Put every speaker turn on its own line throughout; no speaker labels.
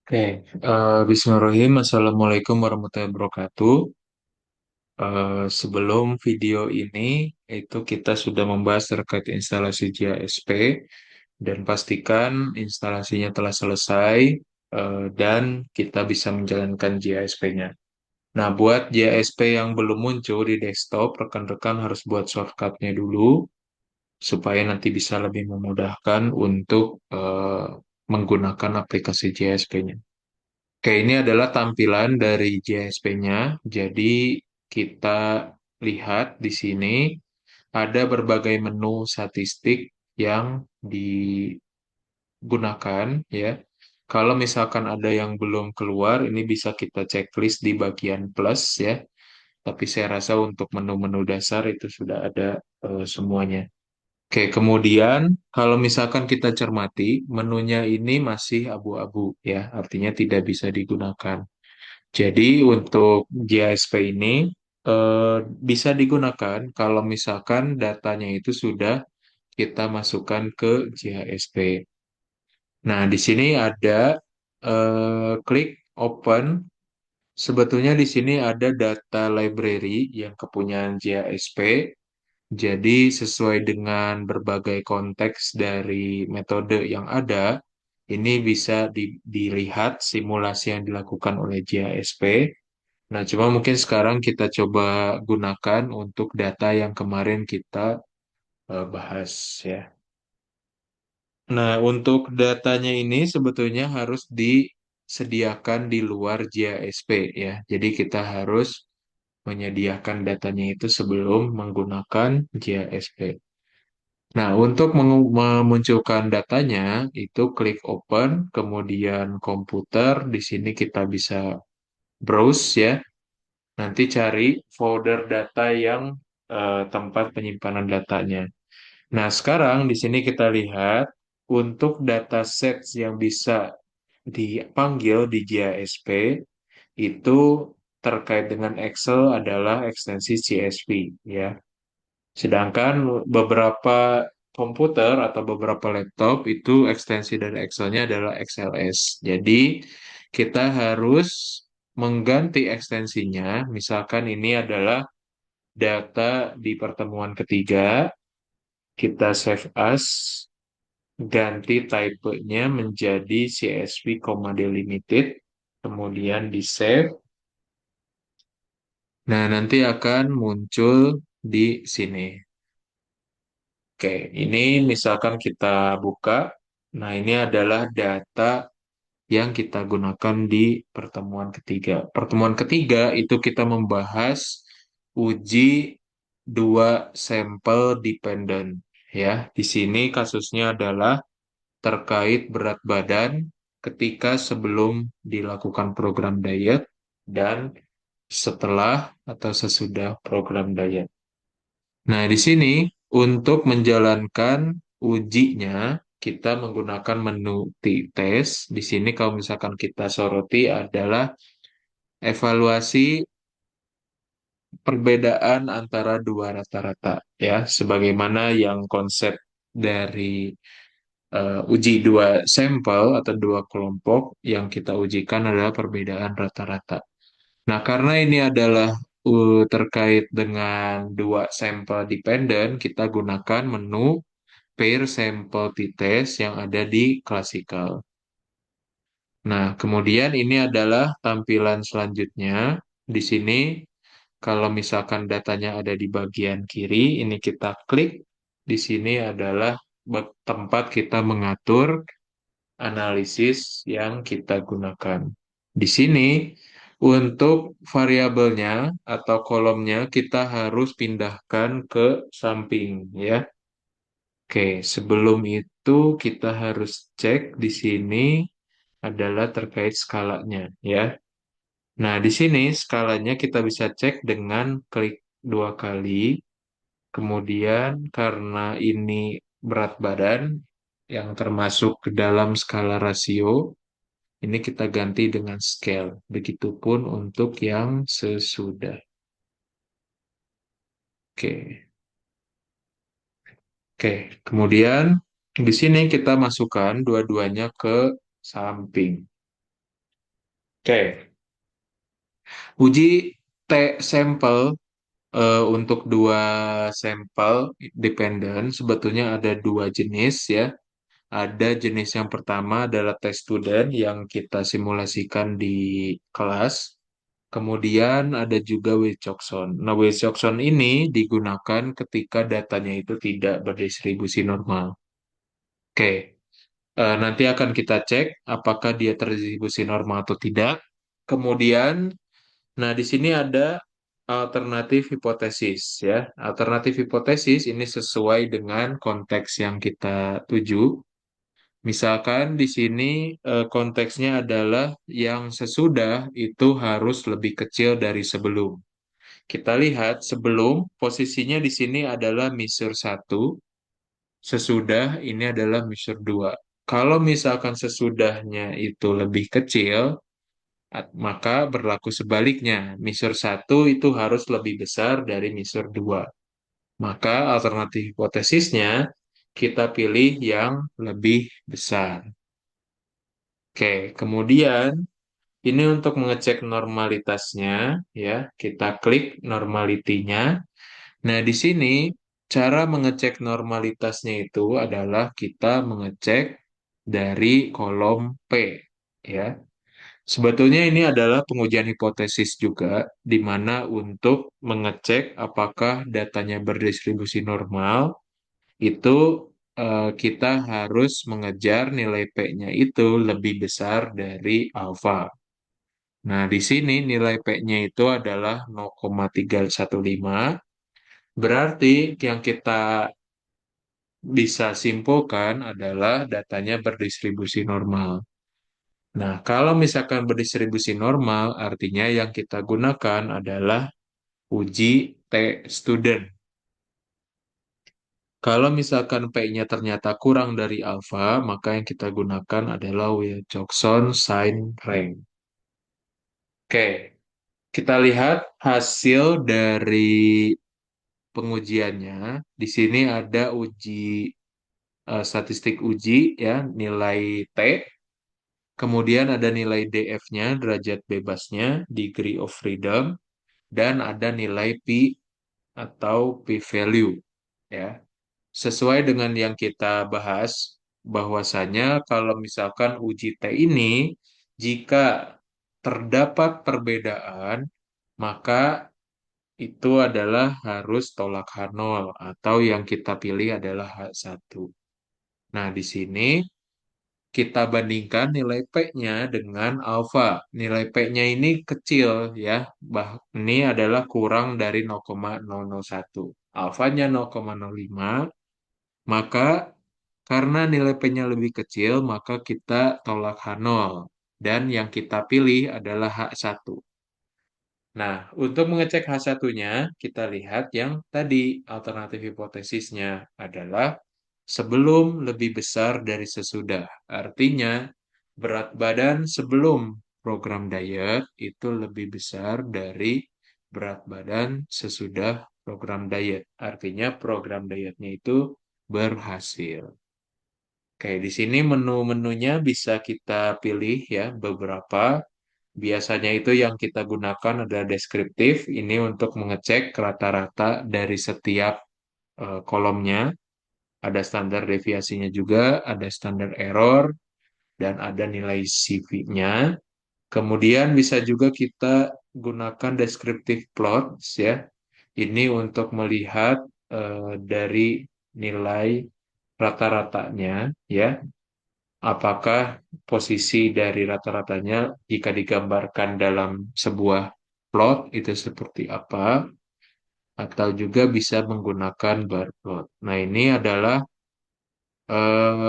Oke, Bismillahirrahmanirrahim. Assalamualaikum warahmatullahi wabarakatuh. Sebelum video ini, itu kita sudah membahas terkait instalasi JASP dan pastikan instalasinya telah selesai dan kita bisa menjalankan JASP-nya. Nah, buat JASP yang belum muncul di desktop, rekan-rekan harus buat shortcut-nya dulu supaya nanti bisa lebih memudahkan untuk menggunakan aplikasi JASP-nya. Oke, ini adalah tampilan dari JSP-nya. Jadi kita lihat di sini ada berbagai menu statistik yang digunakan ya. Kalau misalkan ada yang belum keluar, ini bisa kita checklist di bagian plus ya. Tapi saya rasa untuk menu-menu dasar itu sudah ada semuanya. Oke, kemudian kalau misalkan kita cermati, menunya ini masih abu-abu ya, artinya tidak bisa digunakan. Jadi untuk GISP ini bisa digunakan kalau misalkan datanya itu sudah kita masukkan ke GISP. Nah, di sini ada klik open. Sebetulnya di sini ada data library yang kepunyaan GISP. Jadi sesuai dengan berbagai konteks dari metode yang ada, ini bisa dilihat simulasi yang dilakukan oleh GISP. Nah, cuma mungkin sekarang kita coba gunakan untuk data yang kemarin kita bahas ya. Nah, untuk datanya ini sebetulnya harus disediakan di luar JASP ya. Jadi kita harus menyediakan datanya itu sebelum menggunakan JASP. Nah, untuk memunculkan datanya itu klik open, kemudian komputer, di sini kita bisa browse ya. Nanti cari folder data yang tempat penyimpanan datanya. Nah, sekarang di sini kita lihat untuk dataset yang bisa dipanggil di JASP itu terkait dengan Excel adalah ekstensi CSV ya. Sedangkan beberapa komputer atau beberapa laptop itu ekstensi dari Excel-nya adalah XLS. Jadi kita harus mengganti ekstensinya. Misalkan ini adalah data di pertemuan ketiga, kita save as, ganti type-nya menjadi CSV, delimited, kemudian di save. Nah, nanti akan muncul di sini. Oke, ini misalkan kita buka. Nah, ini adalah data yang kita gunakan di pertemuan ketiga. Pertemuan ketiga itu kita membahas uji dua sampel dependent. Ya, di sini kasusnya adalah terkait berat badan ketika sebelum dilakukan program diet dan setelah atau sesudah program diet. Nah, di sini untuk menjalankan ujinya, kita menggunakan menu tes. Di sini kalau misalkan kita soroti adalah evaluasi perbedaan antara dua rata-rata, ya, sebagaimana yang konsep dari uji dua sampel atau dua kelompok yang kita ujikan adalah perbedaan rata-rata. Nah, karena ini adalah terkait dengan dua sampel dependent, kita gunakan menu pair sample t-test yang ada di classical. Nah, kemudian ini adalah tampilan selanjutnya. Di sini, kalau misalkan datanya ada di bagian kiri, ini kita klik. Di sini adalah tempat kita mengatur analisis yang kita gunakan. Di sini, untuk variabelnya atau kolomnya, kita harus pindahkan ke samping, ya. Oke, sebelum itu kita harus cek di sini adalah terkait skalanya ya. Nah, di sini skalanya kita bisa cek dengan klik dua kali. Kemudian karena ini berat badan yang termasuk ke dalam skala rasio, ini kita ganti dengan scale. Begitupun untuk yang sesudah. Oke. Oke, kemudian di sini kita masukkan dua-duanya ke samping. Oke, uji T sampel untuk dua sampel dependen sebetulnya ada dua jenis ya. Ada jenis yang pertama adalah test student yang kita simulasikan di kelas. Kemudian ada juga Wilcoxon. Nah, Wilcoxon ini digunakan ketika datanya itu tidak berdistribusi normal. Oke, nanti akan kita cek apakah dia terdistribusi normal atau tidak. Kemudian, nah di sini ada alternatif hipotesis ya. Alternatif hipotesis ini sesuai dengan konteks yang kita tuju. Misalkan di sini konteksnya adalah yang sesudah itu harus lebih kecil dari sebelum. Kita lihat sebelum posisinya di sini adalah measure 1, sesudah ini adalah measure 2. Kalau misalkan sesudahnya itu lebih kecil, maka berlaku sebaliknya. Measure 1 itu harus lebih besar dari measure 2. Maka alternatif hipotesisnya kita pilih yang lebih besar. Oke, kemudian ini untuk mengecek normalitasnya, ya, kita klik normalitinya. Nah, di sini cara mengecek normalitasnya itu adalah kita mengecek dari kolom P, ya. Sebetulnya ini adalah pengujian hipotesis juga, di mana untuk mengecek apakah datanya berdistribusi normal, itu kita harus mengejar nilai P-nya itu lebih besar dari alfa. Nah, di sini nilai P-nya itu adalah 0,315. Berarti yang kita bisa simpulkan adalah datanya berdistribusi normal. Nah, kalau misalkan berdistribusi normal, artinya yang kita gunakan adalah uji T student. Kalau misalkan P-nya ternyata kurang dari alfa, maka yang kita gunakan adalah Wilcoxon sign rank. Oke, kita lihat hasil dari pengujiannya. Di sini ada statistik uji ya, nilai T, kemudian ada nilai DF-nya, derajat bebasnya, degree of freedom, dan ada nilai P atau p-value ya. Sesuai dengan yang kita bahas, bahwasanya kalau misalkan uji T ini, jika terdapat perbedaan, maka itu adalah harus tolak H0 atau yang kita pilih adalah H1. Nah, di sini kita bandingkan nilai P-nya dengan alfa. Nilai P-nya ini kecil ya. Ini adalah kurang dari 0,001. Alfanya 0,05. Maka karena nilai P-nya lebih kecil, maka kita tolak H0. Dan yang kita pilih adalah H1. Nah, untuk mengecek H1-nya, kita lihat yang tadi alternatif hipotesisnya adalah sebelum lebih besar dari sesudah. Artinya, berat badan sebelum program diet itu lebih besar dari berat badan sesudah program diet. Artinya, program dietnya itu berhasil. Oke, di sini menu-menunya bisa kita pilih ya beberapa. Biasanya itu yang kita gunakan adalah deskriptif. Ini untuk mengecek rata-rata dari setiap kolomnya. Ada standar deviasinya juga, ada standar error, dan ada nilai CV-nya. Kemudian bisa juga kita gunakan deskriptif plots ya. Ini untuk melihat dari nilai rata-ratanya ya. Apakah posisi dari rata-ratanya jika digambarkan dalam sebuah plot itu seperti apa, atau juga bisa menggunakan bar plot. Nah, ini adalah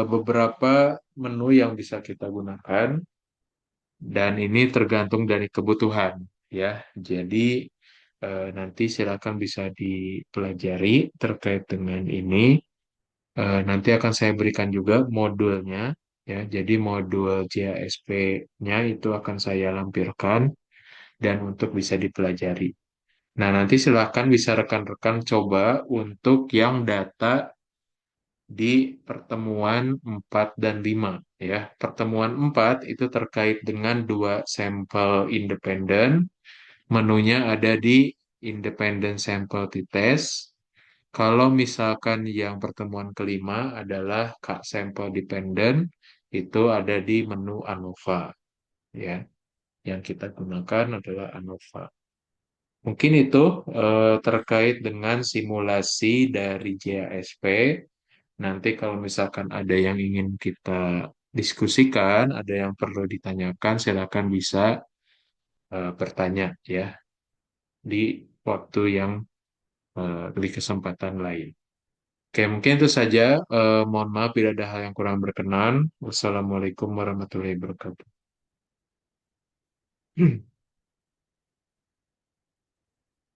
beberapa menu yang bisa kita gunakan dan ini tergantung dari kebutuhan ya. Jadi nanti silakan bisa dipelajari terkait dengan ini. Nanti akan saya berikan juga modulnya ya. Jadi modul JASP-nya itu akan saya lampirkan dan untuk bisa dipelajari. Nah, nanti silakan bisa rekan-rekan coba untuk yang data di pertemuan 4 dan 5. Ya, pertemuan 4 itu terkait dengan dua sampel independen. Menunya ada di independent sample t-test. Kalau misalkan yang pertemuan kelima adalah Kak sampel dependent, itu ada di menu ANOVA. Ya, yang kita gunakan adalah ANOVA. Mungkin itu terkait dengan simulasi dari JASP. Nanti kalau misalkan ada yang ingin kita diskusikan, ada yang perlu ditanyakan, silakan bisa bertanya ya di waktu yang di kesempatan lain. Oke, mungkin itu saja. Mohon maaf bila ada hal yang kurang berkenan. Wassalamualaikum warahmatullahi wabarakatuh.